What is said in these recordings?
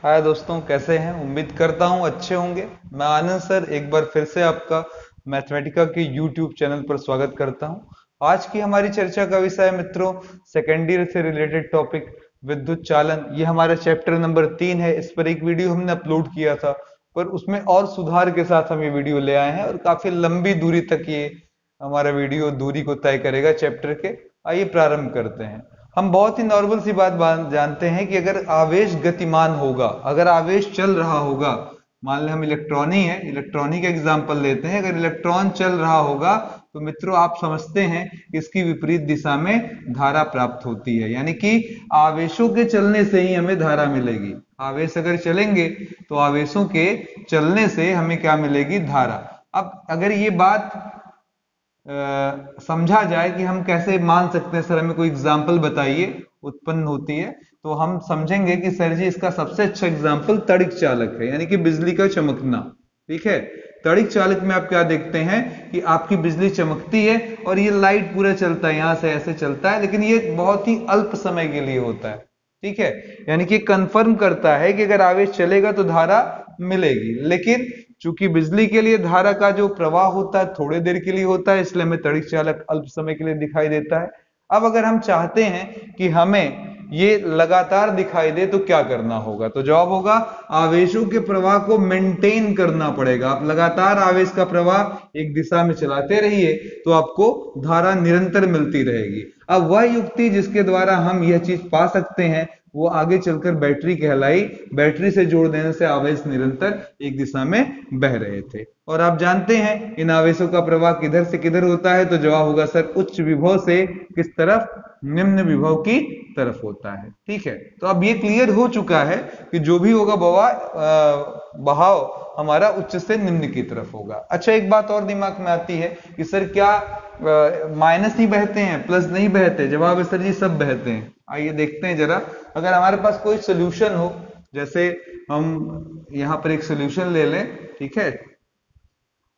हाय दोस्तों, कैसे हैं? उम्मीद करता हूं अच्छे होंगे। मैं आनंद सर एक बार फिर से आपका मैथमेटिका के यूट्यूब चैनल पर स्वागत करता हूं। आज की हमारी चर्चा का विषय है मित्रों, सेकेंड ईयर से रिलेटेड टॉपिक विद्युत चालन। ये हमारा चैप्टर नंबर 3 है। इस पर एक वीडियो हमने अपलोड किया था, पर उसमें और सुधार के साथ हम ये वीडियो ले आए हैं और काफी लंबी दूरी तक ये हमारा वीडियो दूरी को तय करेगा चैप्टर के। आइए प्रारंभ करते हैं। हम बहुत ही नॉर्मल सी बात जानते हैं कि अगर आवेश गतिमान होगा, अगर आवेश चल रहा होगा, मान लें हम इलेक्ट्रॉनी है, इलेक्ट्रॉनी का एग्जांपल लेते हैं। अगर इलेक्ट्रॉन चल रहा होगा तो मित्रों आप समझते हैं कि इसकी विपरीत दिशा में धारा प्राप्त होती है, यानी कि आवेशों के चलने से ही हमें धारा मिलेगी। आवेश अगर चलेंगे तो आवेशों के चलने से हमें क्या मिलेगी? धारा। अब अगर ये बात समझा जाए कि हम कैसे मान सकते हैं, सर हमें कोई एग्जाम्पल बताइए, उत्पन्न होती है, तो हम समझेंगे कि सर जी इसका सबसे अच्छा एग्जाम्पल तड़िक चालक है, यानी कि बिजली का चमकना। ठीक है, तड़िक चालक में आप क्या देखते हैं कि आपकी बिजली चमकती है और ये लाइट पूरा चलता है, यहां से ऐसे चलता है, लेकिन ये बहुत ही अल्प समय के लिए होता है। ठीक है, यानी कि कंफर्म करता है कि अगर आवेश चलेगा तो धारा मिलेगी, लेकिन चूंकि बिजली के लिए धारा का जो प्रवाह होता है थोड़ी देर के लिए होता है, इसलिए हमें तड़िक चालक अल्प समय के लिए दिखाई देता है। अब अगर हम चाहते हैं कि हमें ये लगातार दिखाई दे तो क्या करना होगा? तो जवाब होगा आवेशों के प्रवाह को मेंटेन करना पड़ेगा। आप लगातार आवेश का प्रवाह एक दिशा में चलाते रहिए तो आपको धारा निरंतर मिलती रहेगी। अब वह युक्ति जिसके द्वारा हम यह चीज पा सकते हैं वो आगे चलकर बैटरी कहलाई। बैटरी से जोड़ देने से आवेश निरंतर एक दिशा में बह रहे थे। और आप जानते हैं इन आवेशों का प्रवाह किधर से किधर होता है, तो जवाब होगा सर उच्च विभव से किस तरफ? निम्न विभव की तरफ होता है। ठीक है, तो अब ये क्लियर हो चुका है कि जो भी होगा बहाव हमारा उच्च से निम्न की तरफ होगा। अच्छा, एक बात और दिमाग में आती है कि सर क्या माइनस ही बहते हैं, प्लस नहीं बहते? जवाब है सर जी सब बहते हैं। आइए देखते हैं जरा। अगर हमारे पास कोई सोल्यूशन हो, जैसे हम यहां पर एक सोल्यूशन ले लें, ठीक है,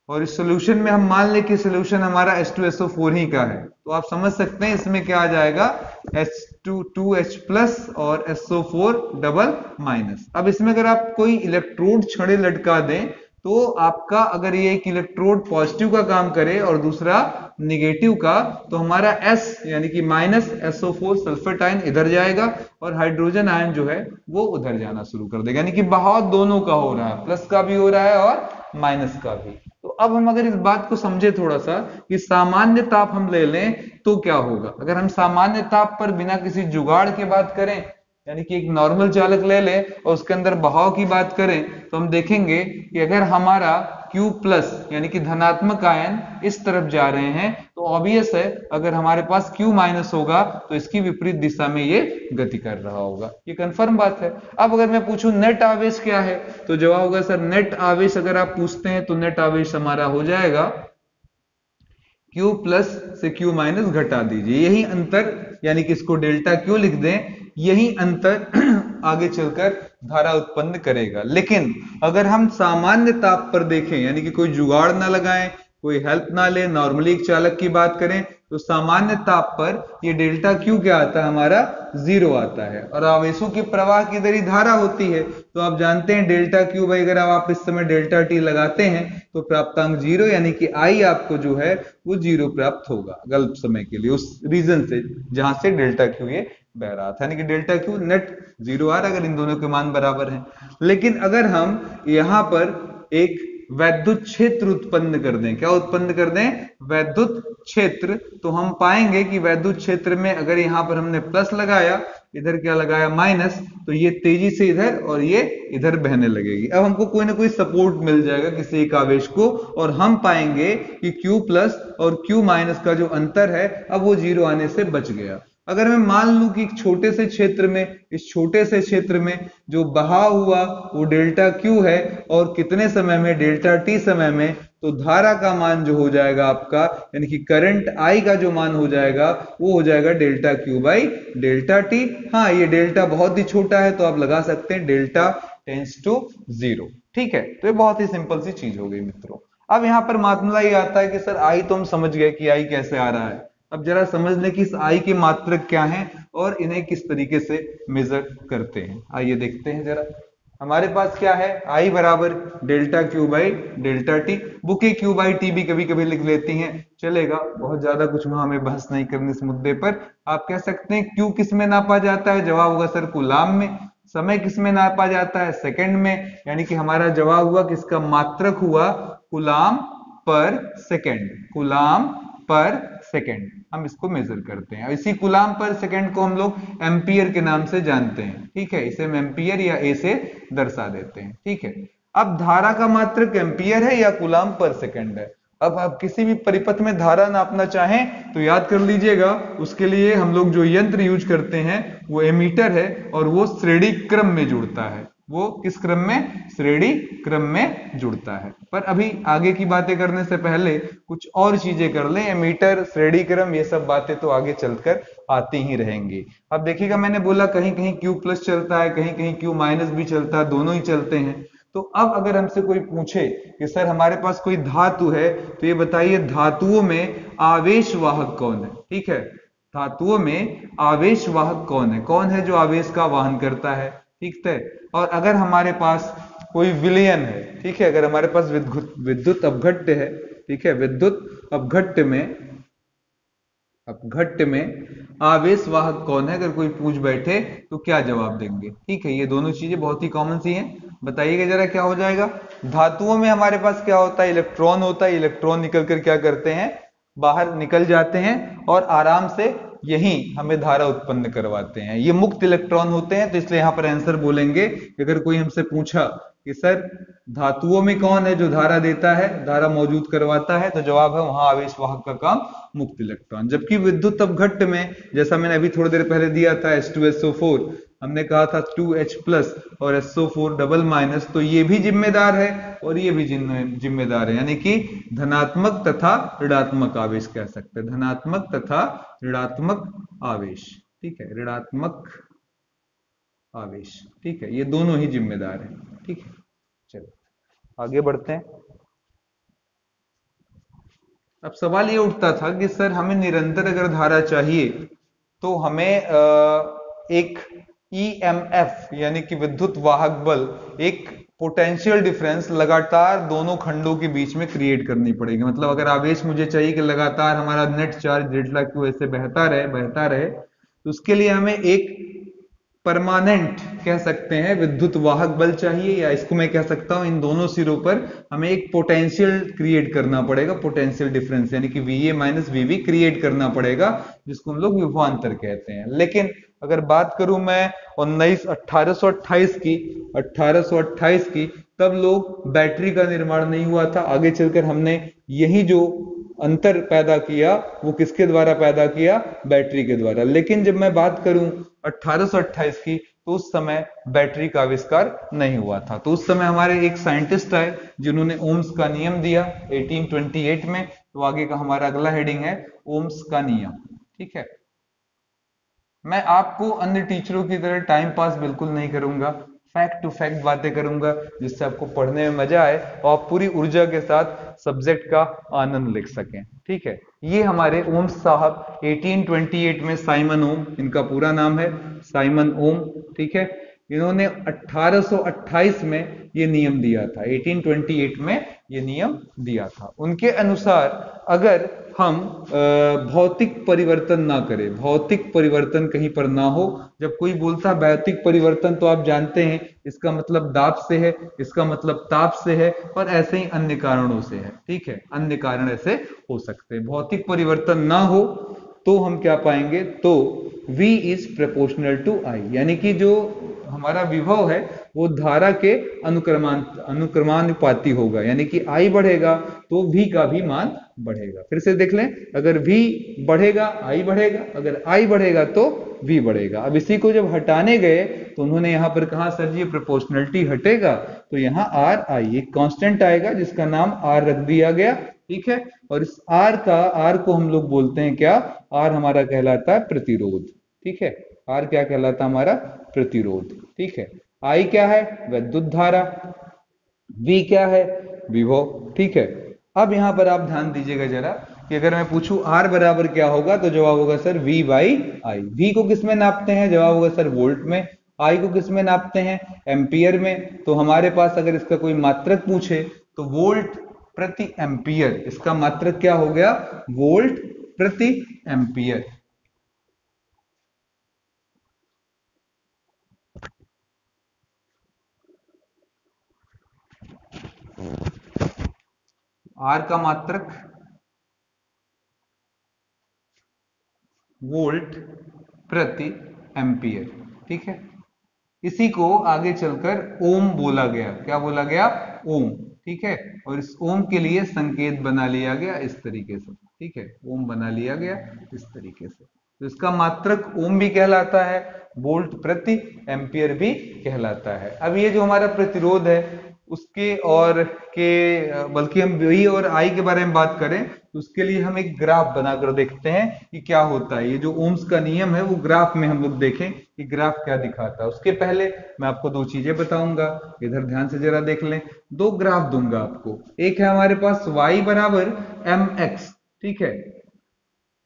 और इस सोल्यूशन में हम मान लें कि सोल्यूशन हमारा H2SO4 ही का है, तो आप समझ सकते हैं इसमें क्या आ जाएगा? H2 प्लस और SO4 डबल माइनस। अब इसमें अगर आप कोई इलेक्ट्रोड छड़े लटका दें तो आपका अगर ये एक इलेक्ट्रोड पॉजिटिव का काम करे और दूसरा निगेटिव का, तो हमारा S यानी कि माइनस SO4 सल्फेट आयन इधर जाएगा और हाइड्रोजन आयन जो है वो उधर जाना शुरू कर देगा, यानी कि बहाव दोनों का हो रहा है, प्लस का भी हो रहा है और माइनस का भी। तो अब हम अगर इस बात को समझे थोड़ा सा कि सामान्य ताप हम ले लें तो क्या होगा? अगर हम सामान्य ताप पर बिना किसी जुगाड़ के बात करें, यानी कि एक नॉर्मल चालक ले लें और उसके अंदर बहाव की बात करें, तो हम देखेंगे कि अगर हमारा Q प्लस यानी कि धनात्मक आयन इस तरफ जा रहे हैं तो ऑब्वियस है अगर हमारे पास Q माइनस होगा तो इसकी विपरीत दिशा में ये गति कर रहा होगा। ये कंफर्म बात है। अब अगर मैं पूछूं नेट आवेश क्या है, तो जवाब होगा सर नेट आवेश अगर आप पूछते हैं तो नेट आवेश हमारा हो जाएगा Q प्लस से Q माइनस घटा दीजिए, यही अंतर, यानी कि इसको डेल्टा Q लिख दें, यही अंतर आगे चलकर धारा उत्पन्न करेगा। लेकिन अगर हम सामान्य ताप पर देखें, यानी कि कोई जुगाड़ ना लगाएं, कोई हेल्प ना ले, नॉर्मली एक चालक की बात करें, तो सामान्य ताप पर ये डेल्टा Q क्या आता है? हमारा जीरो आता है। और आवेशों के प्रवाह की दर ही धारा होती है, तो आप जानते हैं डेल्टा Q भाई अगर आप इस समय डेल्टा T लगाते हैं तो प्राप्तांक जीरो, यानी कि I आपको जो है वो जीरो प्राप्त होगा अल्प समय के लिए उस रीजन से जहां से डेल्टा Q ये बह रहा था, यानी कि डेल्टा Q नेट जीरो आ रहा है अगर इन दोनों के मान बराबर हैं। लेकिन अगर हम यहां पर एक वैद्युत क्षेत्र उत्पन्न कर दें, क्या उत्पन्न कर दें? वैद्युत क्षेत्र, तो हम पाएंगे कि वैद्युत क्षेत्र में अगर यहां पर हमने प्लस लगाया, इधर क्या लगाया? माइनस, तो ये तेजी से इधर और ये इधर बहने लगेगी। अब हमको कोई ना कोई सपोर्ट मिल जाएगा किसी एक आवेश को और हम पाएंगे कि Q प्लस और Q माइनस का जो अंतर है अब वो जीरो आने से बच गया। अगर मैं मान लूं कि एक छोटे से क्षेत्र में, इस छोटे से क्षेत्र में जो बहाव हुआ वो डेल्टा Q है और कितने समय में? डेल्टा T समय में, तो धारा का मान जो हो जाएगा आपका, यानी कि करंट I का जो मान हो जाएगा वो हो जाएगा delta Q by delta T। हाँ, ये डेल्टा बहुत ही छोटा है तो आप लगा सकते हैं डेल्टा टेंस टू जीरो। ठीक है, तो ये बहुत ही सिंपल सी चीज हो गई मित्रों। अब यहां पर मामला ये आता है कि सर I तो हम समझ गए कि I कैसे आ रहा है। अब जरा समझ लें कि इस I के मात्रक क्या हैं और इन्हें किस तरीके से मेजर करते हैं। आइए देखते हैं जरा। हमारे पास क्या है, I बराबर delta Q by delta T. Bouquet Q by T भी कभी कभी लिख लेती हैं, चलेगा, बहुत ज्यादा कुछ वहां हमें बहस नहीं करनी इस मुद्दे पर। आप कह सकते हैं क्यू किस में नापा जाता है, जवाब होगा सर कूलाम में। समय किस में नापा जाता है, सेकंड में, यानी कि हमारा जवाब हुआ किसका, मात्रक हुआ कूलाम पर सेकंड, कूलाम पर सेकंड हम इसको मेजर करते हैं। इसी कूलाम पर सेकंड को हम लोग एम्पियर के नाम से जानते हैं, ठीक है, इसे हम एम्पियर या ए से दर्शा देते हैं, ठीक है। अब धारा का मात्रक एम्पियर है या कूलाम पर सेकंड है। अब आप किसी भी परिपथ में धारा नापना चाहें तो याद कर लीजिएगा, उसके लिए हम लोग जो यंत्र यूज करते हैं वो एमीटर है, और वो श्रेणी क्रम में जुड़ता है। वो किस क्रम में, श्रेणी क्रम में जुड़ता है। पर अभी आगे की बातें करने से पहले कुछ और चीजें कर लें, एमीटर, श्रेणी क्रम, ये सब बातें तो आगे चलकर आती ही रहेंगी। अब देखिएगा, मैंने बोला कहीं कहीं क्यू प्लस चलता है, कहीं कहीं क्यू माइनस भी चलता है, दोनों ही चलते हैं। तो अब अगर हमसे कोई पूछे कि सर हमारे पास कोई धातु है, तो ये बताइए धातुओं में आवेश वाहक कौन है, ठीक है, धातुओं में आवेश वाहक कौन है जो आवेश का वाहन करता है, ठीक है। और अगर हमारे पास कोई विलयन है, ठीक है, अगर हमारे पास विद्युत अपघट्य है, ठीक है, विद्युत अपघट्य में आवेश वाहक कौन है, अगर कोई पूछ बैठे तो क्या जवाब देंगे, ठीक है। ये दोनों चीजें बहुत ही कॉमन सी हैं, बताइएगा जरा क्या हो जाएगा। धातुओं में हमारे पास क्या होता है, इलेक्ट्रॉन होता है, इलेक्ट्रॉन निकल कर क्या करते हैं, बाहर निकल जाते हैं और आराम से यही हमें धारा उत्पन्न करवाते हैं। ये मुक्त इलेक्ट्रॉन होते हैं, तो इसलिए यहां पर आंसर बोलेंगे। अगर कोई हमसे पूछा कि सर धातुओं में कौन है जो धारा देता है, धारा मौजूद करवाता है, तो जवाब है वहां आवेश वाहक का काम मुक्त इलेक्ट्रॉन। जबकि विद्युत अपघट्य में, जैसा मैंने अभी थोड़ी देर पहले दिया था H2SO4, हमने कहा था 2H प्लस और SO4 डबल माइनस, तो ये भी जिम्मेदार है और ये भी जिम्मेदार है, यानी कि धनात्मक तथा ऋणात्मक आवेश कह सकते हैं, धनात्मक तथा ऋणात्मक आवेश, ठीक है, ऋणात्मक आवेश, ठीक है, ये दोनों ही जिम्मेदार हैं, ठीक है। चलो आगे बढ़ते हैं। अब सवाल ये उठता था कि सर हमें निरंतर अगर धारा चाहिए तो हमें एक ईएमएफ यानी कि विद्युत वाहक बल, एक पोटेंशियल डिफरेंस लगातार दोनों खंडों के बीच में क्रिएट करनी पड़ेगी। मतलब अगर आवेश मुझे चाहिए कि लगातार हमारा नेट चार्ज डेल्टा क्यू ऐसे बहता रहे, तो उसके लिए हमें एक परमानेंट कह सकते हैं विद्युत वाहक बल चाहिए, या इसको मैं कह सकता हूं इन दोनों सिरों पर हमें एक पोटेंशियल क्रिएट करना पड़ेगा, पोटेंशियल डिफरेंस यानी कि VA माइनस VB क्रिएट करना पड़ेगा, जिसको हम लोग विभवांतर कहते हैं। लेकिन अगर बात करूं मैं 1828 की, तब लोग बैटरी का निर्माण नहीं हुआ था। आगे चलकर हमने यही जो अंतर पैदा किया वो किसके द्वारा पैदा किया, बैटरी के द्वारा। लेकिन जब मैं बात करूं 1828 की, तो उस समय बैटरी का आविष्कार नहीं हुआ था। तो उस समय हमारे एक साइंटिस्ट आए जिन्होंने ओम्स का नियम दिया 1828 में। तो आगे का हमारा अगला हेडिंग है ओम्स का नियम, ठीक है। मैं आपको अन्य टीचरों की तरह टाइम पास बिल्कुल नहीं करूंगा, फैक्ट टू फैक्ट बातें करूंगा, जिससे आपको पढ़ने में मजा आए और आप पूरी ऊर्जा के साथ सब्जेक्ट का आनंद लिख सकें, ठीक है। ये हमारे ओम्स साहब 1828 में, साइमन ओम इनका पूरा नाम है, साइमन ओम, ठीक है। इन्होंने 1828 में ये नियम दिया था, 1828 में ये नियम दिया था। उनके अनुसार अगर हम भौतिक परिवर्तन ना करें, भौतिक परिवर्तन कहीं पर ना हो, जब कोई बोलता है भौतिक परिवर्तन तो आप जानते हैं इसका मतलब दाब से है, इसका मतलब ताप से है, और ऐसे ही अन्य कारणों से है, ठीक है, अन्य कारण ऐसे हो सकते हैं। भौतिक परिवर्तन ना हो तो हम क्या पाएंगे, तो V is proportional to I, यानी कि जो हमारा विभव है वो धारा के अनुक्रमानुपाती होगा, यानी कि I बढ़ेगा तो V का भी मान बढ़ेगा। फिर से देख लें, अगर V बढ़ेगा I बढ़ेगा, अगर I बढ़ेगा तो V बढ़ेगा। अब इसी को जब हटाने गए तो उन्होंने यहां पर कहा सर जी प्रोपोर्शनलिटी हटेगा, तो यहाँ RI एक कांस्टेंट आएगा जिसका नाम R रख दिया गया, ठीक है। और इस R को हम लोग बोलते हैं क्या, R हमारा कहलाता है प्रतिरोध, ठीक है। R क्या कहलाता है हमारा, प्रतिरोध, ठीक है। I क्या है, विद्युत धारा, V क्या है, विभव, ठीक है। अब यहां पर आप ध्यान दीजिएगा जरा कि अगर मैं पूछूं R बराबर क्या होगा, तो जवाब होगा sir V by I। V को किस में नापते हैं, जवाब होगा सर वोल्ट में। आई को किस में नापते हैं? एम्पियर में। तो हमारे पास अगर इसका कोई मात्रक पूछे तो वोल्ट प्रति एम्पियर, इसका मात्रक क्या हो गया? वोल्ट प्रति एम्पियर। आर का मात्रक वोल्ट प्रति एम्पियर, ठीक है। इसी को आगे चलकर ओम बोला गया। क्या बोला गया? ओम, ठीक है। और इस ओम के लिए संकेत बना लिया गया इस तरीके से, ठीक है। ओम बना लिया गया इस तरीके से। तो इसका मात्रक ओम भी कहलाता है, वोल्ट प्रति एम्पियर भी कहलाता है। अब ये जो हमारा प्रतिरोध है उसके और के बल्कि हम वी और आई के बारे में बात करें तो उसके लिए हम एक ग्राफ बनाकर देखते हैं कि क्या होता है। ये जो ओम्स का नियम है वो ग्राफ में हम लोग देखें कि ग्राफ क्या दिखाता है। उसके पहले मैं आपको दो चीजें बताऊंगा, इधर ध्यान से जरा देख लें। दो ग्राफ दूंगा आपको। एक है हमारे पास y बराबर mx, ठीक है।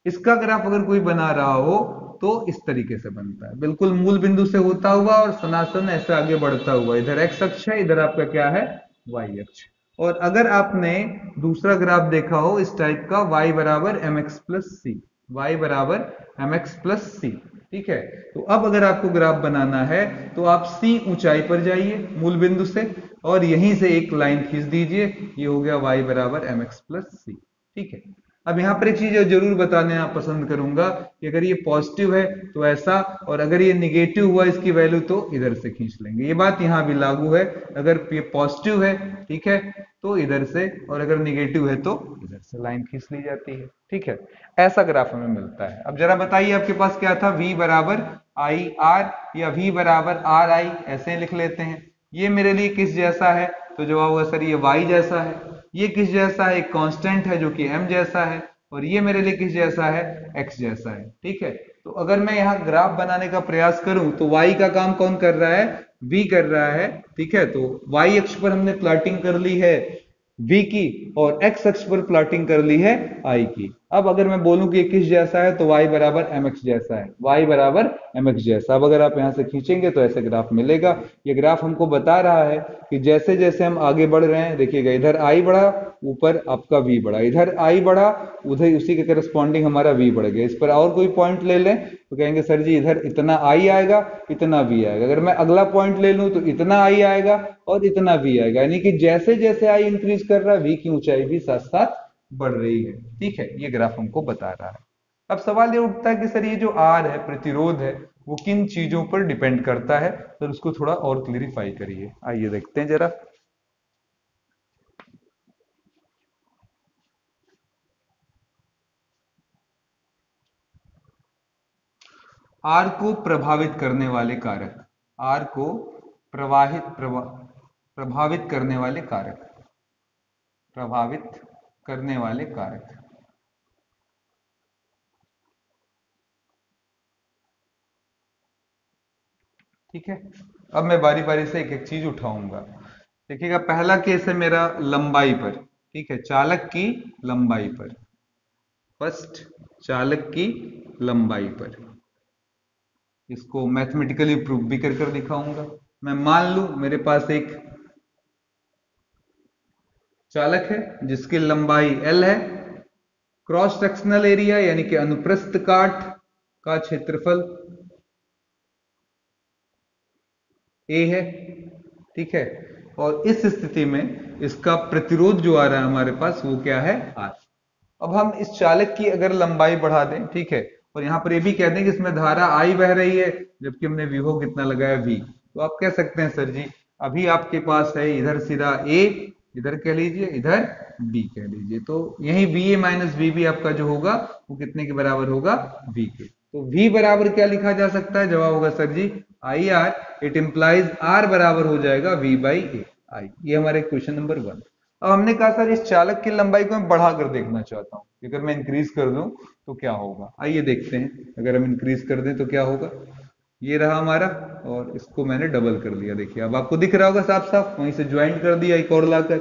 इसका ग्राफ अगर कोई बना रहा हो तो इस तरीके से बनता है, बिल्कुल मूल बिंदु से होता हुआ और सनातन ऐसे आगे बढ़ता हुआ। इधर x अक्ष है, इधर आपका क्या है? y अक्ष। और अगर आपने दूसरा ग्राफ देखा हो इस टाइप का, y बराबर mx प्लस सी, y बराबर mx प्लस सी, ठीक है। तो अब अगर आपको ग्राफ बनाना है तो आप c ऊंचाई पर जाइए मूल बिंदु से और यहीं से एक लाइन खींच दीजिए। ये हो गया y बराबर mx प्लस सी, ठीक है। अब यहां पर एक चीज जरूर बताने आप पसंद करूंगा कि अगर ये पॉजिटिव है तो ऐसा, और अगर ये निगेटिव हुआ इसकी वैल्यू तो इधर से खींच लेंगे। ये बात यहां भी लागू है, अगर ये पॉजिटिव है, ठीक है, तो इधर से, और अगर निगेटिव है तो इधर से लाइन खींच ली जाती है, ठीक है। ऐसा ग्राफ हमें मिलता है। अब जरा बताइए आपके पास क्या था? v बराबर आई आर या v बराबर आर आई, ऐसे लिख लेते हैं। ये मेरे लिए किस जैसा है? तो जवाब होगा सर ये y जैसा है। ये किस जैसा है? एक कांस्टेंट है जो कि m जैसा है। और ये मेरे लिए किस जैसा है? x जैसा है, ठीक है। तो अगर मैं यहाँ ग्राफ बनाने का प्रयास करूं तो y का काम कौन कर रहा है? v कर रहा है, ठीक है। तो y अक्ष पर हमने प्लॉटिंग कर ली है v की और x अक्ष पर प्लॉटिंग कर ली है i की। अब अगर मैं बोलूं कि ये किस जैसा है तो y बराबर mx जैसा है, y बराबर mx जैसा। अब अगर आप यहां से खींचेंगे तो ऐसे ग्राफ मिलेगा। ये ग्राफ हमको बता रहा है कि जैसे जैसे हम आगे बढ़ रहे हैं, देखिएगा इधर i बढ़ा, ऊपर आपका v बढ़ा, इधर i बढ़ा, उधर उसी के करस्पॉन्डिंग हमारा v बढ़ गया। इस पर और कोई पॉइंट ले लें तो कहेंगे सर जी इधर इतना i आएगा, इतना v आएगा। अगर मैं अगला पॉइंट ले लूं तो इतना i आएगा और इतना v आएगा। यानी कि जैसे जैसे i इंक्रीज कर रहा है v की ऊंचाई भी साथ साथ बढ़ रही है, ठीक है। ये ग्राफ हमको बता रहा है। अब सवाल ये उठता है कि सर ये जो R है, प्रतिरोध है, वो किन चीजों पर डिपेंड करता है? तो उसको थोड़ा और क्लियरिफाई करिए। आइए देखते हैं जरा। आर को प्रभावित करने वाले कारक, आर को प्रभावित करने वाले कारक, प्रभावित करने वाले कारक, ठीक है। अब मैं बारी बारी से एक एक चीज उठाऊंगा। देखिएगा पहला केस है मेरा लंबाई पर, ठीक है, चालक की लंबाई पर। फर्स्ट, चालक की लंबाई पर। इसको मैथमेटिकली प्रूफ भी कर कर दिखाऊंगा। मैं मान लूं मेरे पास एक चालक है जिसकी लंबाई l है। क्रॉस सेक्शनल एरिया यानी कि अनुप्रस्थ काट का क्षेत्रफल a है, ठीक है। और इस स्थिति में इसका प्रतिरोध जो आ रहा है हमारे पास वो क्या है? R। अब हम इस चालक की अगर लंबाई बढ़ा दें, ठीक है, और यहां पर ये भी कह दें कि इसमें धारा I बह रही है जबकि हमने विभव कितना लगाया V, तो आप कह सकते हैं सर जी अभी आपके पास है इधर सीधा A, इधर कह लीजिए, इधर B कह लीजिए। तो यही VA माइनस VB आपका जो होगा वो कितने के बराबर होगा? V के। तो V बराबर क्या लिखा जा सकता है? जवाब होगा sir ji IR। It implies R बराबर हो जाएगा V बाई A, I। ये हमारे क्वेश्चन नंबर 1। अब हमने कहा सर इस चालक की लंबाई को मैं बढ़ाकर देखना चाहता हूं, अगर मैं इंक्रीज कर दूं तो क्या होगा। आइए देखते हैं, अगर हम इंक्रीज कर दें तो क्या होगा। ये रहा हमारा, और इसको मैंने डबल कर दिया। देखिए अब आपको दिख रहा होगा साफ साफ, वहीं से ज्वाइंट कर दिया एक और लाकर।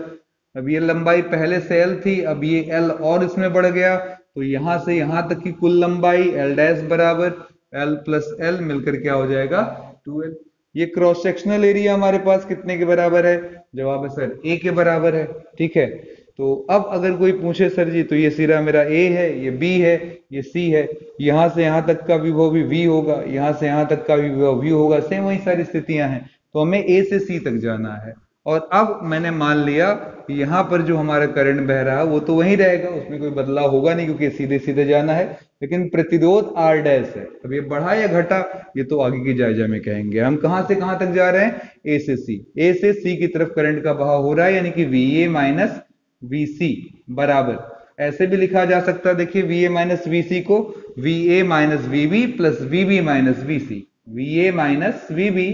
अब ये लंबाई पहले से L थी, अब ये L और इसमें बढ़ गया, तो यहां से यहां तक की कुल लंबाई L डैश बराबर L प्लस L मिलकर क्या हो जाएगा? 2L। ये क्रॉस सेक्शनल एरिया हमारे पास कितने के बराबर है? जवाब है सर ए के बराबर है। ठीक है, तो अब अगर कोई पूछे सर जी तो ये सिरा मेरा ए है, ये बी है, ये सी है, यहां से यहां तक का विभव भी वी होगा, यहां से यहां तक का विभव वी होगा, सेम वही सारी स्थितियां हैं। तो हमें ए से सी तक जाना है। और अब मैंने मान लिया कि यहाँ पर जो हमारा करंट बह रहा है वो तो वहीं रहेगा, उसमें कोई बदलाव होगा नहीं क्योंकि सीधे सीधे जाना है। लेकिन प्रतिरोध आर डैश है, अब ये बढ़ा या घटा ये तो आगे की जायजा में कहेंगे। हम कहां से कहां तक जा रहे हैं? ए से सी। ए से सी की तरफ करंट का बहाव हो रहा है, यानी कि V A minus V C बराबर ऐसे भी लिखा जा सकता है। देखिए V A minus V C को V A minus V B plus V B minus V C, V A minus V B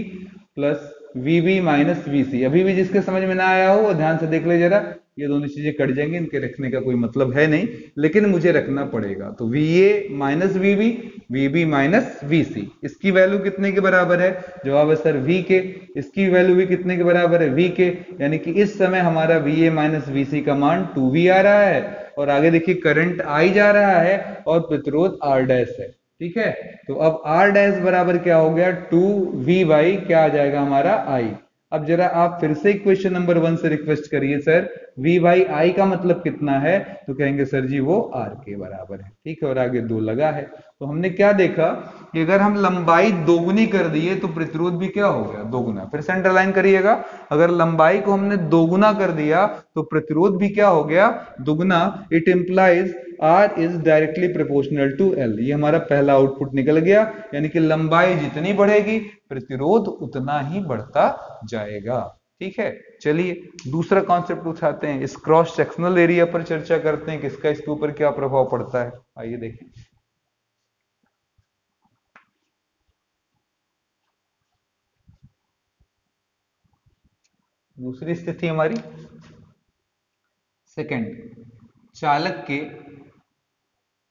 plus V B minus V C. अभी भी जिसके समझ में ना आया हो वो ध्यान से देख ले जरा, ये दोनों चीजें कट जाएंगी, इनके रखने का कोई मतलब है नहीं, लेकिन मुझे रखना पड़ेगा। तो वीए माइनस वीबी, वीबी माइनस वीसी, इसकी वैल्यू कितने के बराबर है? जवाब है सर वी के। इसकी वैल्यू भी कितने के बराबर है? वी के। यानी कि इस समय हमारा वीए माइनस वीसी का मान 2V आ रहा है, और आगे देखिए करंट आई जा रहा है और प्रतिरोध आर डैश है। ठीक है, तो अब आर डैश बराबर क्या हो गया? 2V बाई क्या आ जाएगा हमारा? आई। अब जरा आप फिर से क्वेश्चन नंबर 1 से रिक्वेस्ट करिए सर V बाई आई का मतलब कितना है? तो कहेंगे सर जी वो R के बराबर है। ठीक है, और आगे 2 लगा है। तो हमने क्या देखा कि अगर हम लंबाई दोगुनी कर दिए तो प्रतिरोध भी क्या हो गया? दोगुना। फिर से अंडरलाइन करिएगा, अगर लंबाई को हमने दोगुना कर दिया तो प्रतिरोध भी क्या हो गया? दुगना। It implies R is directly proportional to L। ये हमारा पहला आउटपुट निकल गया, यानी कि लंबाई जितनी बढ़ेगी प्रतिरोध उतना ही बढ़ता जाएगा। ठीक है, चलिए दूसरा कॉन्सेप्ट उठाते हैं, इस क्रॉस सेक्शनल एरिया पर चर्चा करते हैं, किसका इसके ऊपर क्या प्रभाव पड़ता है। आइए देखें। दूसरी स्थिति हमारी सेकंड, चालक के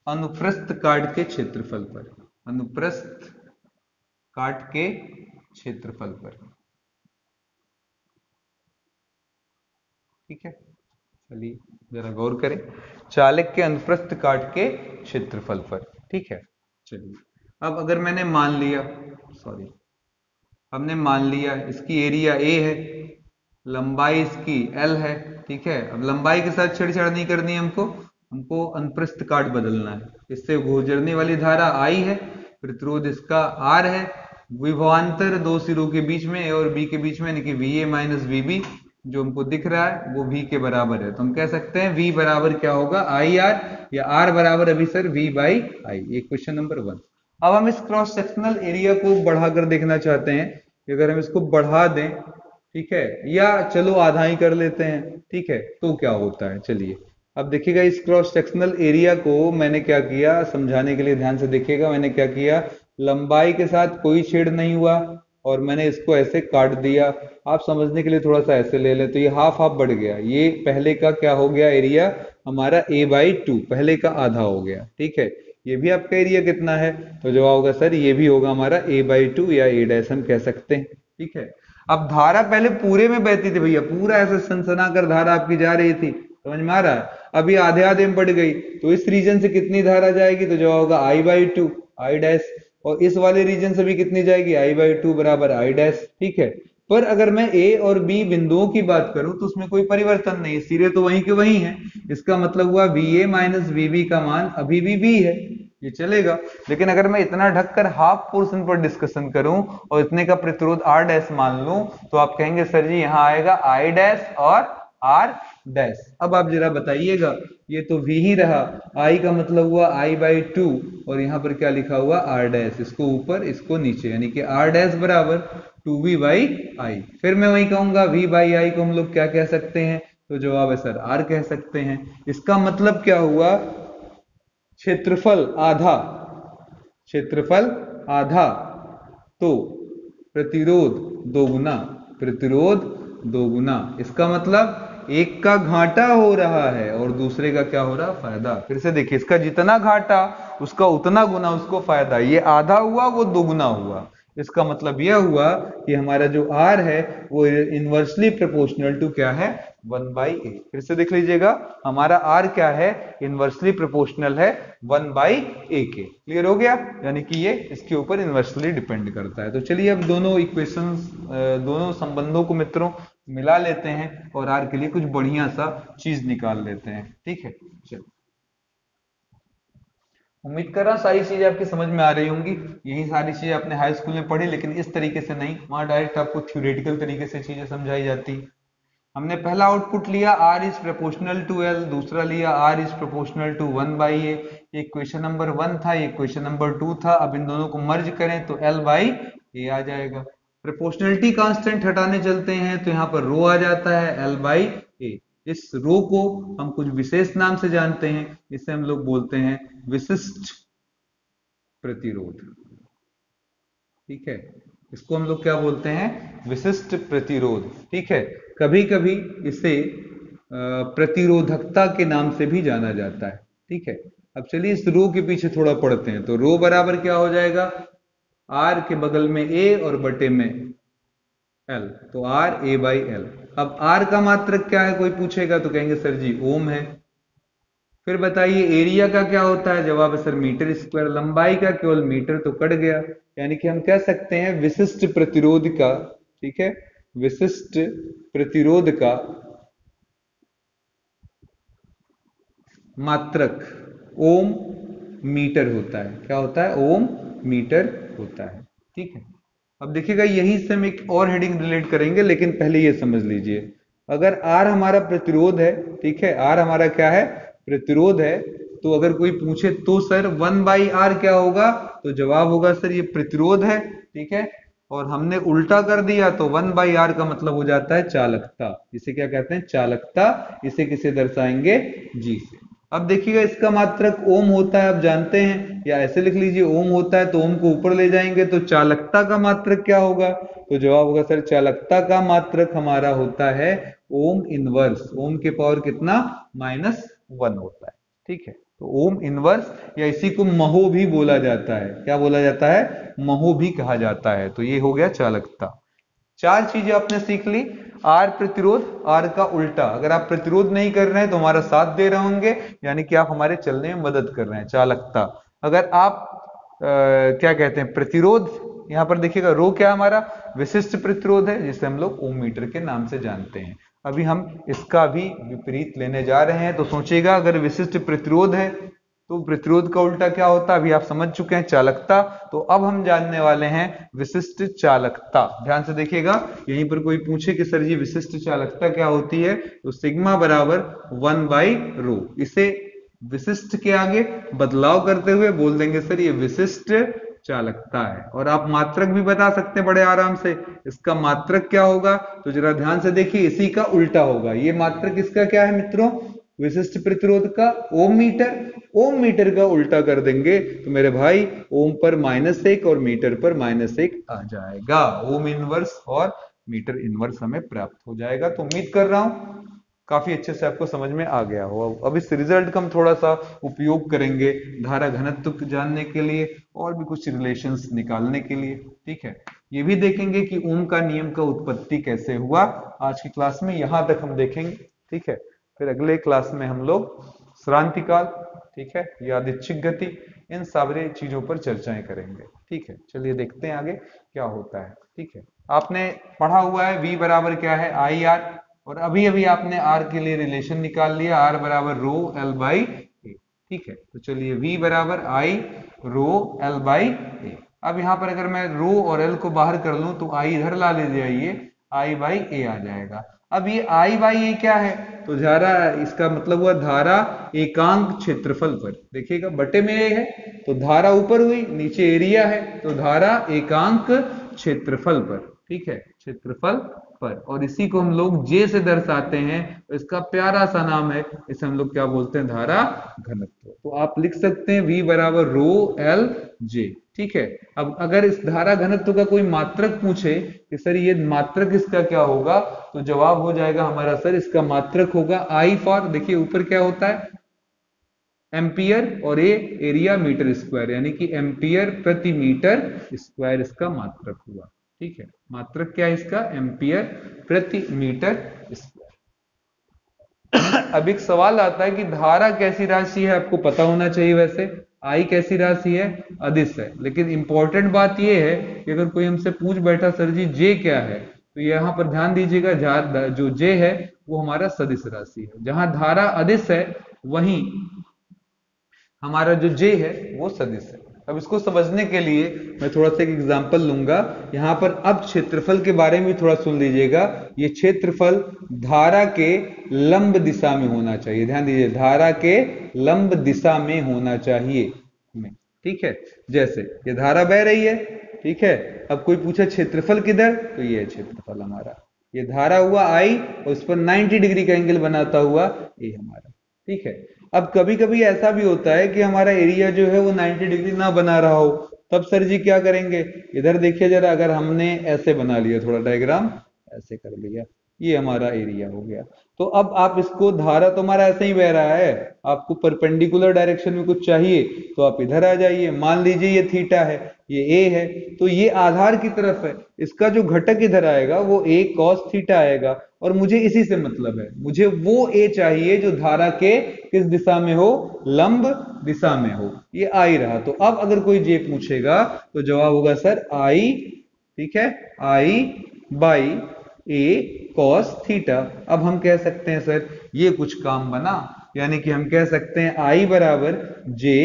अनुप्रस्थ काट के क्षेत्रफल पर, अनुप्रस्थ काट के क्षेत्रफल पर। ठीक है, चलिए जरा गौर करें, चालक के अनुप्रस्थ काट के क्षेत्रफल पर। ठीक है, चलिए अब अगर मैंने मान लिया, सॉरी हमने मान लिया इसकी एरिया A है, लंबाई इसकी L है। ठीक है, अब लंबाई के साथ छेड़छाड़ नहीं करनी है हमको अनुप्रस्थ काट बदलना है। इससे गुजरने वाली धारा I है, प्रतिरोध इसका R है, विभवांतर दो सिरों के बीच में A और B के बीच में, यानी कि VA माइनस VB जो हमको दिख रहा है वो V के बराबर है। तो हम कह सकते हैं V बराबर क्या होगा? IR, या R बराबर अभी सर V बाई आई। ये क्वेश्चन नंबर 1। अब हम इस क्रॉस सेक्शनल एरिया को बढ़ाकर देखना चाहते हैं कि अगर हम इसको बढ़ा दें, ठीक है, या चलो आधा ही कर लेते हैं, ठीक है, तो क्या होता है। चलिए अब देखिएगा, इस क्रॉस सेक्शनल एरिया को मैंने क्या किया, समझाने के लिए ध्यान से देखिएगा, मैंने क्या किया, लंबाई के साथ कोई छेड़ नहीं हुआ और मैंने इसको ऐसे काट दिया। आप समझने के लिए थोड़ा सा ऐसे ले लें तो ये हाफ हाफ बढ़ गया, ये पहले का क्या हो गया एरिया हमारा A/2, पहले का आधा हो गया। ठीक है, ये भी आपका एरिया कितना है? तो जवाब होगा सर ये भी होगा हमारा A/2 या A' हम कह सकते हैं। ठीक है, अब धारा पहले पूरे में बहती थी भैया, पूरा ऐसे सनसना कर धारा आपकी जा रही थी, समझ में आ रहा है? अभी आधे आधे में बढ़ गई, तो इस रीजन से कितनी धारा जाएगी? तो जवाब होगा I/2, I'। और इस वाले रीजन से भी कितनी जाएगी? I/2 बराबर I'। ठीक है, पर अगर मैं A और B बिंदुओं की बात करूं तो उसमें कोई परिवर्तन नहीं, सिरे तो वहीं के वहीं हैं। इसका मतलब हुआ VA माइनस VB का मान अभी भी B है, ये चलेगा। लेकिन अगर मैं इतना ढककर हाफ पोर्शन पर डिस्कशन करूं और इतने का प्रतिरोध R' मान लूं तो आप कहेंगे सर जी यहां आएगा I' और R'। अब आप जरा बताइएगा, ये तो V ही रहा, I का मतलब हुआ I/2 और यहां पर क्या लिखा हुआ? R', इसको ऊपर इसको नीचे, यानी कि R' बराबर 2V बाई आई। फिर मैं वही कहूंगा V बाई आई को हम लोग क्या कह सकते हैं? तो जवाब है सर R कह सकते हैं। इसका मतलब क्या हुआ? क्षेत्रफल आधा, क्षेत्रफल आधा तो प्रतिरोध दोगुना, प्रतिरोध दोगुना। इसका मतलब एक का घाटा हो रहा है और दूसरे का क्या हो रहा? फायदा। फिर से देखिए, इसका जितना घाटा उसका उतना गुना उसको फायदा, ये आधा हुआ वो दोगुना हुआ, इसका मतलब यह हुआ कि हमारा जो r है वो इनवर्सली प्रोपोर्शनल टू क्या है, 1/a। फिर से देख लीजिएगा, हमारा r क्या है, इनवर्सली प्रोपोर्शनल है 1/a के। क्लियर हो गया, यानी कि ये इसके ऊपर इनवर्सली डिपेंड करता है। तो चलिए अब दोनों इक्वेशंस, दोनों संबंधों को मित्रों मिला लेते हैं और r के लिए कुछ बढ़िया सा चीज निकाल लेते हैं। ठीक है, चलिए। उम्मीद कर रहा हूं सारी चीजें आपकी समझ में आ रही होंगी। यही सारी चीजें आपने हाई स्कूल में पढ़ी, लेकिन इस तरीके से नहीं, वहां डायरेक्ट आपको थ्योरेटिकल तरीके से चीजें समझाई जाती। हमने पहला आउटपुट लिया r is proportional to l, दूसरा लिया r is proportional to 1/a। एक क्वेश्चन नंबर 1 था, एक क्वेश्चन नंबर 2 था। अब इन दोनों को मर्ज करें तो l/a आ जाएगा। प्रोपोर्शनलिटी कांस्टेंट हटाने चलते हैं तो यहाँ पर रो आ जाता है l/a। इस रो को हम कुछ विशेष नाम से जानते हैं, इसे हम लोग बोलते हैं विशिष्ट प्रतिरोध। ठीक है, इसको हम लोग क्या बोलते हैं, विशिष्ट प्रतिरोध। ठीक है, कभी कभी इसे प्रतिरोधकता के नाम से भी जाना जाता है। ठीक है, अब चलिए इस रो के पीछे थोड़ा पढ़ते हैं। तो रो बराबर क्या हो जाएगा, r के बगल में a और बटे में l, तो r a/l। अब r का मात्रक क्या है, कोई पूछेगा तो कहेंगे सर जी ओम है। फिर बताइए एरिया का क्या होता है, जवाब है सर मीटर स्क्वायर। लंबाई का केवल मीटर, तो कट गया। यानी कि हम कह सकते हैं विशिष्ट प्रतिरोध का, ठीक है, विशिष्ट प्रतिरोध का मात्रक ओम मीटर होता है। क्या होता है, ओम मीटर होता है। ठीक है, अब देखिएगा यहीं से हम एक और हेडिंग रिलेट करेंगे, लेकिन पहले ये समझ लीजिए, अगर R हमारा प्रतिरोध है, ठीक है, R हमारा क्या है, प्रतिरोध है, तो अगर कोई पूछे तो सर 1/r क्या होगा, तो जवाब होगा सर ये प्रतिरोध है। ठीक है, और हमने उल्टा कर दिया तो 1/r का मतलब हो जाता है चालकता। इसे क्या कहते हैं, चालकता। इसे किसे दर्शाएंगे, G से। अब देखिएगा इसका मात्रक ओम होता है, आप जानते हैं, या ऐसे लिख लीजिए ओम होता है तो ओम को ऊपर ले जाएंगे तो चालकता का मात्रक क्या होगा, तो जवाब होगा सर चालकता का मात्रक हमारा होता है ओम इनवर्स। ओम के पावर कितना, -1 होता है। ठीक है, तो ओम इनवर्स, या इसी को महो भी बोला जाता है। क्या बोला जाता है, महो भी कहा जाता है। तो ये हो गया चालकता। चार चीजें आपने सीख ली। आर प्रतिरोध, आर का उल्टा, अगर आप प्रतिरोध नहीं कर रहे हैं तो हमारा साथ दे रहे होंगे, यानी कि आप हमारे चलने में मदद कर रहे हैं, चालकता। अगर आप क्या कहते हैं, प्रतिरोध, यहां पर देखिएगा रो क्या हमारा विशिष्ट प्रतिरोध है, जिसे हम लोग ओम मीटर के नाम से जानते हैं। अभी हम इसका भी विपरीत लेने जा रहे हैं, तो सोचिएगा अगर विशिष्ट प्रतिरोध है तो प्रतिरोध का उल्टा क्या होता है, अभी आप समझ चुके हैं, चालकता। तो अब हम जानने वाले हैं विशिष्ट चालकता। ध्यान से देखिएगा, यहीं पर कोई पूछे कि सर जी विशिष्ट चालकता क्या होती है, तो सिग्मा बराबर 1/रो। इसे विशिष्ट के आगे बदलाव करते हुए बोल देंगे सर ये विशिष्ट चालकता है। और आप मात्रक भी बता सकते हैं बड़े आराम से, इसका मात्रक क्या होगा, तो जरा ध्यान से देखिए, इसी का उल्टा होगा। ये मात्रक इसका क्या है मित्रों, विशिष्ट प्रतिरोध का ओम मीटर। ओम मीटर का उल्टा कर देंगे तो मेरे भाई ओम पर -1 और मीटर पर -1 आ जाएगा। ओम इनवर्स और मीटर इनवर्स हमें प्राप्त हो जाएगा। तो उम्मीद कर रहा हूं काफी अच्छे से आपको समझ में आ गया हो। अब इस रिजल्ट का हम थोड़ा सा उपयोग करेंगे धारा घनत्व जानने के लिए और भी कुछ रिलेशंस निकालने के लिए। ठीक है, ये भी देखेंगे कि ओम का नियम का उत्पत्ति कैसे हुआ। आज की क्लास में यहां तक हम देखेंगे। ठीक है, फिर अगले क्लास में हम लोग श्रांति काल, ठीक है, यादृच्छिक गति, इन सारी चीजों पर चर्चाएं करेंगे। ठीक है, चलिए देखते हैं आगे क्या होता है। ठीक है, आपने पढ़ा हुआ है V बराबर क्या है, IR, और अभी अभी आपने R के लिए रिलेशन निकाल लिया, R बराबर रो L/A। ठीक है, तो चलिए V बराबर I रो L/A। अब यहां पर अगर मैं रो और L को बाहर कर लूं तो I इधर ला ले जाइए, I/A आ जाएगा। अब ये I/A क्या है, तो धारा, इसका मतलब हुआ धारा एकांक क्षेत्रफल पर। देखिएगा बटे में A है तो धारा ऊपर हुई, नीचे एरिया है तो धारा एकांक क्षेत्रफल पर। ठीक है, क्षेत्रफल पर, और इसी को हम लोग J से दर्शाते हैं। तो इसका प्यारा सा नाम है, इसे हम लोग क्या बोलते हैं, धारा घनत्व। तो आप लिख सकते हैं V बराबर रो L/J। ठीक है, अब अगर इस धारा घनत्व का कोई मात्रक पूछे कि सर ये मात्रक इसका क्या होगा, तो जवाब हो जाएगा हमारा सर इसका मात्रक होगा I फॉर, देखिए ऊपर क्या होता है एम्पियर और ए एरिया मीटर स्क्वायर, यानी कि एम्पियर प्रति मीटर स्क्वायर इसका मात्रक हुआ। ठीक है, मात्रक क्या है इसका? एम्पियर प्रति मीटर स्क्वायर। अब एक सवाल आता है कि धारा कैसी राशि है, आपको पता होना चाहिए वैसे। आई कैसी राशि है? अदिश है। लेकिन इंपॉर्टेंट बात यह है कि अगर कोई हमसे पूछ बैठा सर जी जे क्या है, तो यहां पर ध्यान दीजिएगा, जो जे है वो हमारा सदिश राशि है। जहां धारा अदिश है वहीं हमारा जो जे है वो सदिश है। अब इसको समझने के लिए मैं थोड़ा सा एक एग्जांपल लूंगा यहां पर। अब क्षेत्रफल के बारे में भी थोड़ा सुन लीजिएगा। ये क्षेत्रफल धारा के लंब दिशा में होना चाहिए। ध्यान दीजिए, धारा के लंब दिशा में होना चाहिए। ठीक है, जैसे ये धारा बह रही है, ठीक है। अब कोई पूछे क्षेत्रफल किधर, तो ये है क्षेत्रफल हमारा। ये धारा हुआ आई और इस पर 90 डिग्री का एंगल बनाता हुआ ये हमारा। ठीक है, अब कभी कभी ऐसा भी होता है कि हमारा एरिया जो है वो 90 डिग्री ना बना रहा हो, तब सर जी क्या करेंगे? इधर देखिए जरा, अगर हमने ऐसे बना लिया, थोड़ा डायग्राम ऐसे कर लिया, ये हमारा एरिया हो गया। तो अब आप इसको, धारा तो हमारा ऐसे ही बह रहा है, आपको परपेंडिकुलर डायरेक्शन में कुछ चाहिए तो आप इधर आ जाइए। मान लीजिए ये थीटा है, ये ए है, तो ये आधार की तरफ है, इसका जो घटक इधर आएगा वो ए कॉस थीटा आएगा। और मुझे इसी से मतलब है, मुझे वो ए चाहिए जो धारा के किस दिशा में हो? लंब दिशा में हो। ये आई रहा। तो अब अगर कोई जे पूछेगा तो जवाब होगा सर आई, ठीक है, आई बाई ए कॉस थीटा। अब हम कह सकते हैं सर ये कुछ काम बना, यानी कि हम कह सकते हैं आई बराबर जे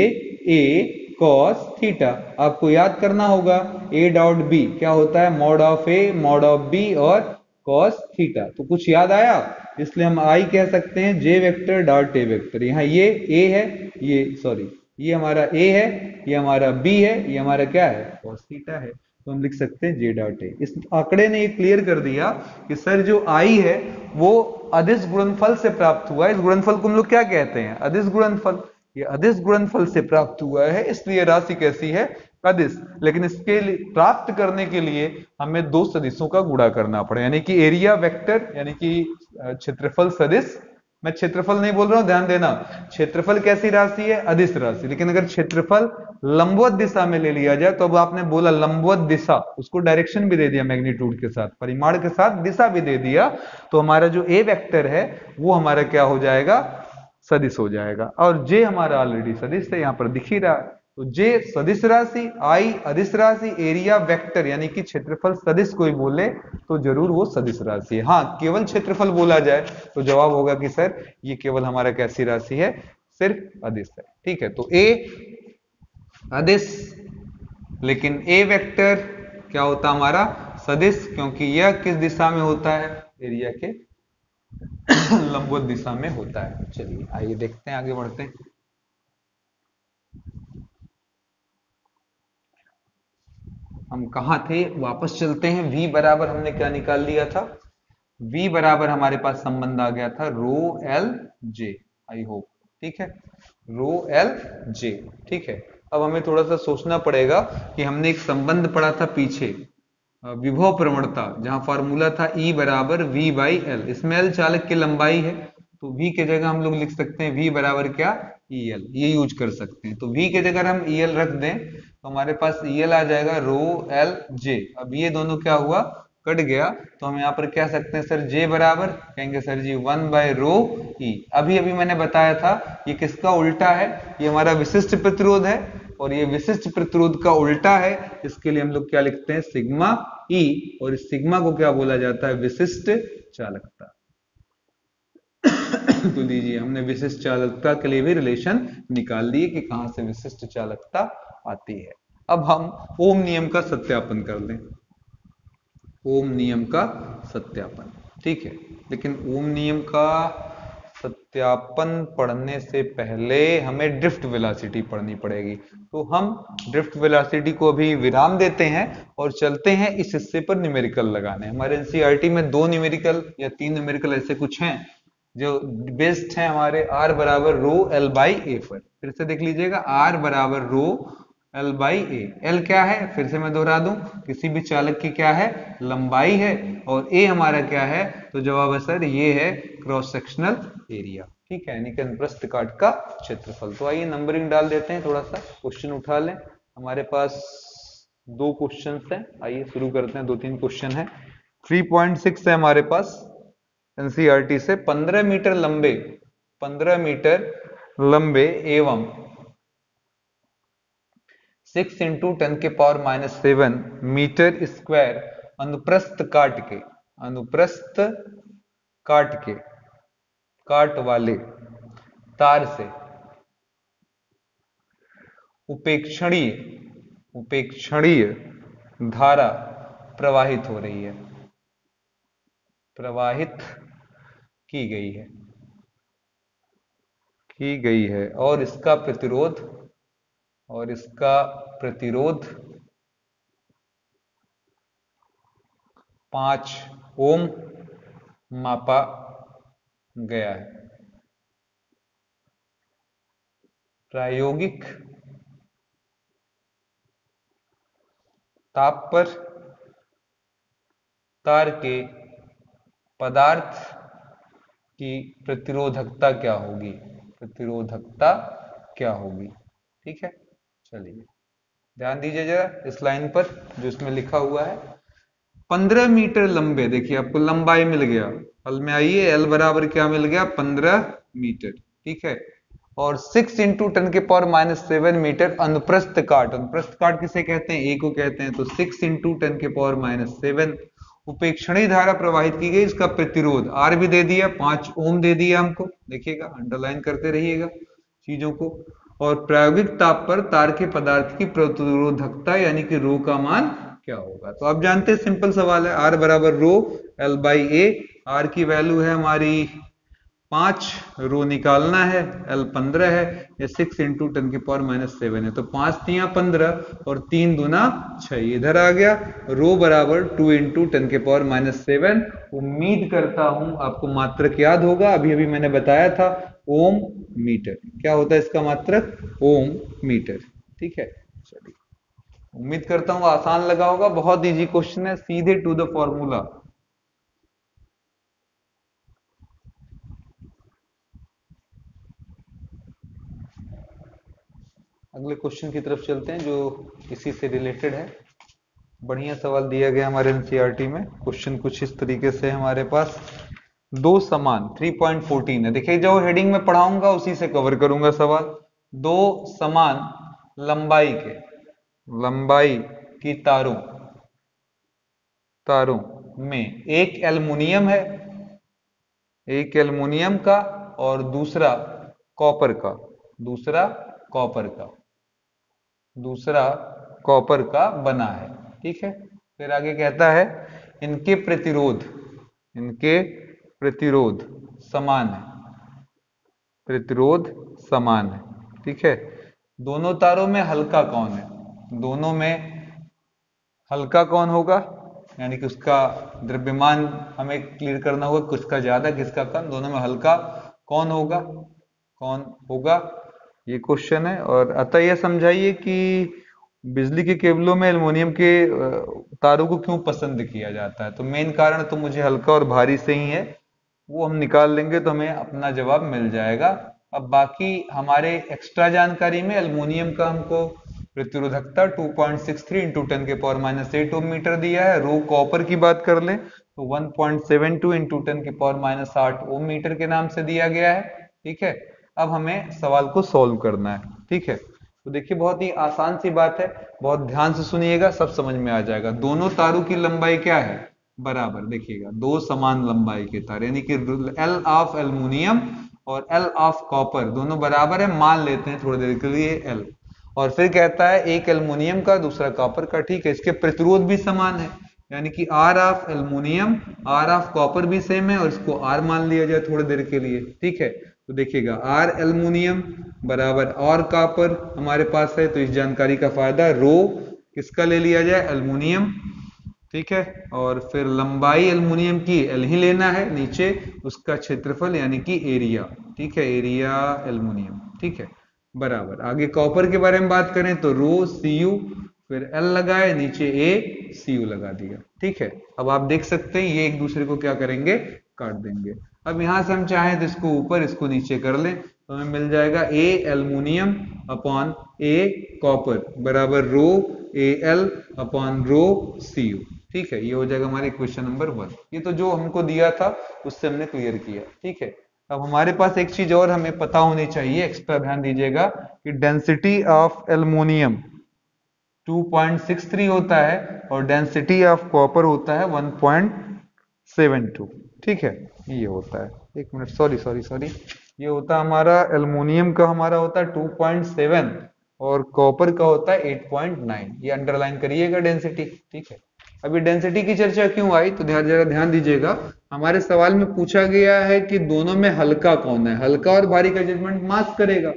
ए कॉस थीटा। आपको याद करना होगा ए डॉट बी क्या होता है? Mod of A mod of B और कॉस थीटा। तो कुछ याद आया, इसलिए हम आई कह सकते हैं जे वेक्टर डॉट ए वेक्टर। यहाँ ये ए है, ये सॉरी ये हमारा ए है, ये हमारा बी है, ये हमारा क्या है? कॉस थीटा है। तो हम लिख सकते हैं जे डॉट ए। इस आंकड़े ने ये क्लियर कर दिया कि सर जो आई है वो अदिश गुणनफल से प्राप्त हुआ है। इस गुणनफल को हम लोग क्या कहते हैं? अदिश गुणनफल। ये अदिश गुणनफल से प्राप्त हुआ है, इसलिए राशि कैसी है? अदिश। लेकिन इसके लिए प्राप्त करने के लिए हमें दो सदिशों का गुणा करना पड़े, यानी कि एरिया वेक्टर, यानी कि क्षेत्रफल सदिश। मैं क्षेत्रफल नहीं बोल रहा हूं, ध्यान देना। क्षेत्रफल कैसी राशि है? अदिश राशि। लेकिन अगर क्षेत्रफल लंबवत दिशा में ले लिया जाए, तो अब आपने बोला लंबवत दिशा, उसको डायरेक्शन भी दे दिया मैग्नीट्यूड के साथ, परिमाण के साथ दिशा भी दे दिया, तो हमारा जो ए वेक्टर है वो हमारा क्या हो जाएगा? सदिश हो जाएगा। और जे हमारा ऑलरेडी सदिश है, यहां पर दिख ही रहा है। तो जे सदिश राशि, आई अदिश राशि, एरिया वेक्टर यानी कि क्षेत्रफल सदिश कोई बोले तो जरूर वो सदिश राशि है। हाँ, केवल क्षेत्रफल बोला जाए तो जवाब होगा कि सर ये केवल हमारा कैसी राशि है? सिर्फ अदिश है। ठीक है, तो ए अदिश, लेकिन ए वेक्टर क्या होता हमारा? सदिश, क्योंकि यह किस दिशा में होता है? एरिया के लंबवत दिशा में होता है। चलिए आइए देखते हैं, आगे बढ़ते हैं। हम कहां थे? वापस चलते हैं। v बराबर हमने क्या निकाल लिया था? v बराबर हमारे पास संबंध आ गया था rho L J. I hope ठीक है, रो एल जे। ठीक है, अब हमें थोड़ा सा सोचना पड़ेगा कि हमने एक संबंध पढ़ा था पीछे, विभव प्रवणता, जहां फॉर्मूला था E बराबर V बाई एल। इसमें एल चालक की लंबाई है, तो V के जगह हम लोग लिख सकते हैं V बराबर क्या? EL, ये यूज कर सकते हैं। तो V के जगह हम EL रख दें तो हमारे पास EL आ जाएगा रो एल जे। अब ये दोनों क्या हुआ? कट गया। तो हम यहाँ पर कह सकते हैं सर J बराबर, कहेंगे सर जी 1 बाय रो E। अभी अभी मैंने बताया था ये किसका उल्टा है? ये हमारा विशिष्ट प्रतिरोध है, और ये विशिष्ट प्रतिरोध का उल्टा है। इसके लिए हम लोग क्या लिखते हैं? सिग्मा ई, और इस सिग्मा को क्या बोला जाता है? विशिष्ट चालकता। तो लीजिए, हमने विशिष्ट चालकता के लिए भी रिलेशन निकाल लिए कि कहां से विशिष्ट चालकता आती है। अब हम ओम नियम का सत्यापन कर लें। ओम नियम का सत्यापन, ठीक है। लेकिन ओम नियम का सत्यापन पढ़ने से पहले हमें ड्रिफ्ट वेलोसिटी पढ़नी पड़ेगी। तो हम ड्रिफ्ट वेलोसिटी को अभी विराम देते हैं और चलते हैं इस हिस्से पर न्यूमेरिकल लगाने। हमारे एनसीईआरटी में 2 न्यूमेरिकल या 3 न्यूमेरिकल ऐसे कुछ हैं जो बेस्ड हैं हमारे आर बराबर रो एल बाई ए पर। फिर से देख लीजिएगा, आर बराबर rho L by A. L क्या है? फिर से मैं दोहरा दूं, किसी भी चालक की क्या है? लंबाई है। और ए हमारा क्या है? तो जवाब है सर ये है क्रॉस सेक्शनल एरिया। ठीक है, यानी कि अनुप्रस्थ काट का क्षेत्रफल। तो आइए नंबरिंग डाल देते हैं, थोड़ा सा क्वेश्चन उठा लें। हमारे पास 2 क्वेश्चन हैं, आइए शुरू करते हैं। 2-3 क्वेश्चन है। 3.6 है हमारे पास एनसीईआरटी से। 15 मीटर लंबे, 15 मीटर लंबे एवं 6 × 10⁻⁷ मीटर स्क्वायर अनुप्रस्थ काट वाले तार से उपेक्षणीय धारा प्रवाहित हो रही है, प्रवाहित की गई है और इसका प्रतिरोध 5 ओम मापा गया है। प्रायोगिक ताप पर तार के पदार्थ की प्रतिरोधकता क्या होगी? ठीक है, चलिए ध्यान दीजिए जरा इस लाइन पर जो इसमें लिखा हुआ है। 15 मीटर लंबे, देखिए आपको लंबाई मिल गया, हल में आइए, एल बराबर क्या मिल गया? 15 मीटर, ठीक है। और 6 × 10⁻⁷ मीटर अनुप्रस्थ काट किसे कहते हैं? ए को कहते हैं। तो 6 × 10⁻⁷ उपेक्षणीय धारा प्रवाहित की गई, इसका प्रतिरोध आर भी दे दिया, 5 ओम दे दिया हमको, देखिएगा अंडरलाइन करते रहिएगा चीजों को। और प्रायोगिक ताप पर तार के पदार्थ की प्रतिरोधकता यानी कि रो का मान क्या होगा? तो आप जानते हैं सिंपल सवाल है, आर बराबर rho L by A. R की वैल्यू है हमारी 5, रो निकालना है, एल 15 है, या 6 × 10⁻⁷ है। तो 5 तिया 15 और 3 दूना 6, इधर आ गया। रो बराबर 2 × 10⁻⁷। उम्मीद करता हूं आपको मात्रक याद होगा, अभी अभी मैंने बताया था, ओम मीटर। क्या होता है इसका मात्रक? ओम मीटर, ठीक है। चलिए, उम्मीद करता हूं आसान लगा होगा, बहुत इजी क्वेश्चन है, सीधे टू द फॉर्मूला। अगले क्वेश्चन की तरफ चलते हैं जो इसी से रिलेटेड है। बढ़िया सवाल दिया गया हमारे एनसीईआरटी में। क्वेश्चन कुछ इस तरीके से हमारे पास, 2 समान 3.14 है। देखिए जो हेडिंग में पढ़ाऊंगा उसी से कवर करूंगा सवाल। 2 समान लंबाई की तारों में एक एल्युमिनियम का और दूसरा कॉपर का बना है, ठीक है। फिर आगे कहता है इनके प्रतिरोध समान है, ठीक है। दोनों तारों में हल्का कौन है? दोनों में हल्का कौन होगा, यानी कि उसका द्रव्यमान हमें क्लियर करना होगा, किसका ज्यादा किसका कम, दोनों में हल्का कौन होगा, ये क्वेश्चन है। और अतः यह समझाइए कि बिजली के केबलों में एल्युमिनियम के तारों को क्यों पसंद किया जाता है। तो मेन कारण तो मुझे हल्का और भारी से ही है, वो हम निकाल लेंगे तो हमें अपना जवाब मिल जाएगा। अब बाकी हमारे एक्स्ट्रा जानकारी में एल्युमिनियम का हमको प्रतिरोधकता 2.63 × 10⁻⁸ ओम मीटर दिया है। रो कॉपर की बात कर लें तो 1.72 × 10⁸ ओम मीटर के नाम से दिया गया है, ठीक है। अब हमें सवाल को सॉल्व करना है, ठीक है। तो देखिए बहुत ही आसान सी बात है, बहुत ध्यान से सुनिएगा, सब समझ में आ जाएगा। दोनों तारों की लंबाई क्या है? बराबर, देखिएगा 2 समान लंबाई के तार, यानी कि एल ऑफ एल्युमिनियम और एल ऑफ कॉपर दोनों बराबर है, मान लेते हैं थोड़ी देर के लिए एल। और फिर कहता है एक एल्युमिनियम का दूसरा कॉपर का, ठीक है। इसके प्रतिरोध भी समान है, यानी कि R of aluminium R of copper भी सेम है, और इसको आर मान लिया जाए थोड़ी देर के लिए, ठीक है। तो देखिएगा आर एल्युमिनियम बराबर आर कॉपर हमारे पास है, तो इस जानकारी का फायदा, रो किसका ले लिया जाए? एल्युमिनियम, ठीक है। और फिर लंबाई एल्युमिनियम की एल ही लेना है, नीचे उसका क्षेत्रफल यानी कि एरिया, ठीक है, एरिया एल्युमिनियम, ठीक है, बराबर। आगे कॉपर के बारे में बात करें तो रो Cu, फिर एल लगाए, नीचे ए Cu लगा दिया, ठीक है। अब आप देख सकते हैं ये एक दूसरे को क्या करेंगे? काट देंगे। अब यहाँ से हम चाहें तो इसको ऊपर इसको नीचे कर लें तो हमें मिल जाएगा A aluminium upon A copper बराबर rho A L upon rho C U. ठीक है, ये हो जाएगा हमारे क्वेश्चन नंबर 1। ये तो जो हमको दिया था उससे हमने क्लियर किया। ठीक है, अब हमारे पास एक चीज और हमें पता होनी चाहिए, एक्स्ट्रा ध्यान दीजिएगा कि डेंसिटी ऑफ एल्युमिनियम 2.63 होता है और डेंसिटी ऑफ कॉपर होता है 1.72। ठीक है, ये होता है, एक मिनट, सॉरी, ये होता है हमारा एल्युमिनियम का हमारा होता है 2.7 और कॉपर का होता है 8.9। ये अंडरलाइन करिएगा डेंसिटी। ठीक है, अभी डेंसिटी की चर्चा क्यों आई तो जरा ध्यान दीजिएगा, हमारे सवाल में पूछा गया है कि दोनों में हल्का कौन है। हल्का और भारी का जजमेंट मास करेगा,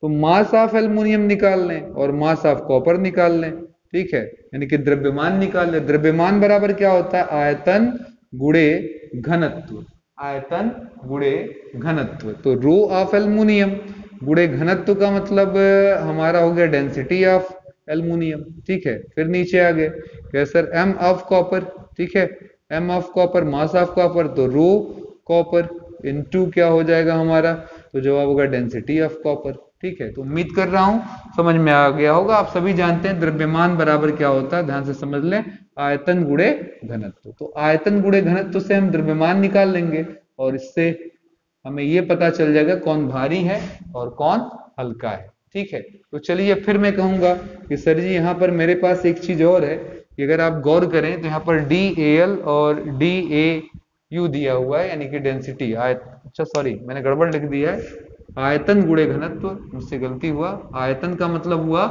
तो मास ऑफ एल्युमिनियम निकाल लें और मास ऑफ कॉपर निकाल लें। ठीक है, यानी कि द्रव्यमान निकाल लें। द्रव्यमान बराबर क्या होता है, आयतन गुणे घनत्व। आयतन गुणे घनत्व, तो रो ऑफ एल्युमिनियम गुणे घनत्व का मतलब हमारा हो गया डेंसिटी ऑफ एल्युमिनियम। ठीक है, फिर नीचे आ गए क्या सर, एम ऑफ कॉपर। ठीक है, M of copper mass of copper, तो रो कॉपर इनटू क्या हो जाएगा हमारा, तो जवाब होगा डेंसिटी ऑफ कॉपर। ठीक है, तो उम्मीद कर रहा हूं समझ में आ गया होगा। आप सभी जानते हैं द्रव्यमान बराबर क्या होता है, ध्यान से समझ लें, आयतन गुणे घनत्व। तो आयतन गुणे घनत्व से हम द्रव्यमान निकाल लेंगे और इससे हमें ये पता चल जाएगा कौन भारी है और कौन हल्का है। ठीक है, तो चलिए फिर मैं कहूंगा कि सर जी यहाँ पर मेरे पास एक चीज और है कि अगर आप गौर करें तो यहाँ पर DAL और DAU दिया हुआ है, यानी कि डेंसिटी अच्छा सॉरी मैंने गड़बड़ लिख दिया है, आयतन गुणे घनत्व, मुझसे गलती हुआ। आयतन का मतलब हुआ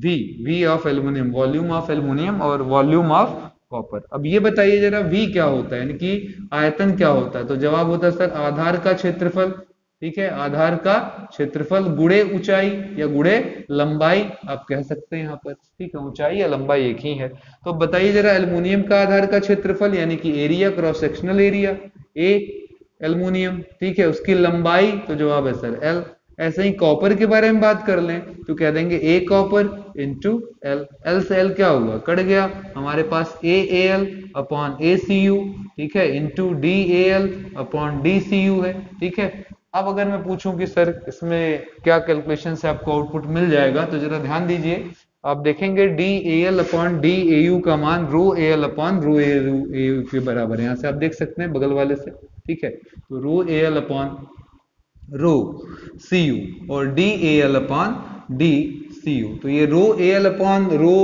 V of aluminium, volume of aluminium और वॉल्यूम ऑफ कॉपर। अब ये बताइए जरा V क्या होता है, यानी कि आयतन क्या होता है, तो जवाब होता है सर आधार का क्षेत्रफल। ठीक है, आधार का क्षेत्रफल गुणे ऊंचाई या गुणे लंबाई आप कह सकते हैं यहाँ पर। ठीक है, ऊंचाई या लंबाई एक ही है। तो बताइए जरा एल्युमिनियम का आधार का क्षेत्रफल यानी कि area, cross sectional area A aluminium. ठीक है, उसकी लंबाई, तो जवाब है सर एल। ऐसे ही कॉपर के बारे में बात कर लें तो कह देंगे ए कॉपर इंटू एल। एल से एल क्या हुआ, कट गया, हमारे पास AAL अपॉन ACU। ठीक है, इंटू DAL अपॉन DCU है। ठीक है, अब अगर मैं पूछूं कि सर इसमें क्या कैलकुलेशन से आपको आउटपुट मिल जाएगा, तो जरा ध्यान दीजिए, आप देखेंगे DAL अपॉन DAU का मान रो AL अपॉन रो AU के बराबर है। यहाँ से आप देख सकते हैं बगल वाले से। ठीक है, तो रो AL अपॉन रो CU और DAL अपॉन DCU, तो ये रो AL अपॉन रो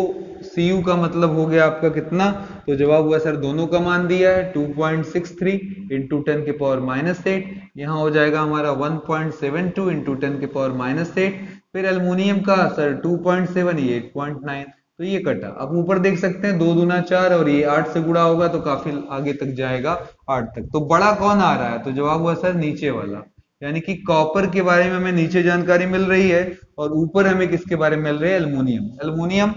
CU का मतलब हो गया आपका कितना, तो जवाब हुआ सर दोनों का मान दिया है 2.63 इंटू 10 के पावर -8। यहाँ हो जाएगा हमारा 1.72 इंटू 10 के पावर -8। फिर एल्युमिनियम का सर 2.7, ये 8.9, तो ये कटा। अब ऊपर देख सकते हैं 2 दूना 4 और ये 8 से गुणा होगा तो काफी आगे तक जाएगा, 8 तक। तो बड़ा कौन आ रहा है, तो जवाब हुआ सर नीचे वाला, यानी कि कॉपर के बारे में हमें नीचे जानकारी मिल रही है और ऊपर हमें किसके बारे में मिल रही है, एल्युमिनियम। एल्युमिनियम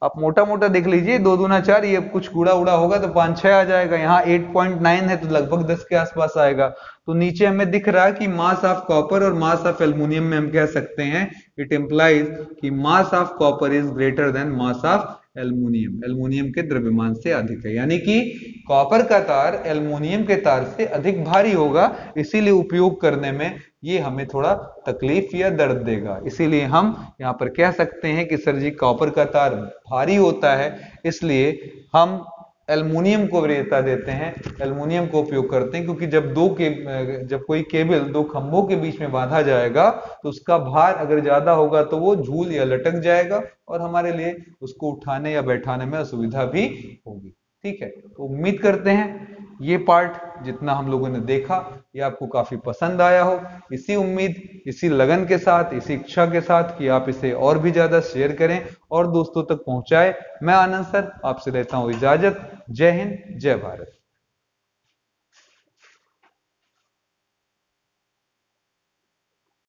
आप मोटा मोटा देख लीजिए, 2 दूना 4, ये कुछ गुड़ा उड़ा होगा तो 5-6 आ जाएगा। यहाँ 8.9 है तो लगभग 10 के आसपास आएगा। तो नीचे हमें दिख रहा है कि मास ऑफ कॉपर और मास ऑफ एल्युमिनियम में हम कह सकते हैं इट इंप्लाइज कि मास of copper is greater then mass of aluminium. Aluminium के द्रव्यमान से अधिक है, यानी कि कॉपर का तार एल्युमिनियम के तार से अधिक भारी होगा, इसीलिए उपयोग करने में ये हमें थोड़ा तकलीफ या दर्द देगा। इसीलिए हम यहाँ पर कह सकते हैं कि सर जी कॉपर का तार भारी होता है, इसलिए हम एल्युमिनियम को वरीयता देते हैं, एल्युमिनियम को उपयोग करते हैं, क्योंकि जब कोई केबल 2 खंभों के बीच में बांधा जाएगा तो उसका भार अगर ज्यादा होगा तो वो झूल या लटक जाएगा और हमारे लिए उसको उठाने या बैठाने में असुविधा भी होगी। ठीक है, तो उम्मीद करते हैं ये पार्ट जितना हम लोगों ने देखा ये आपको काफी पसंद आया हो। इसी उम्मीद, इसी लगन के साथ, इसी इच्छा के साथ कि आप इसे और भी ज्यादा शेयर करें और दोस्तों तक पहुंचाएं, मैं आनंद सर आपसे लेता हूं इजाजत। जय हिंद, जय भारत।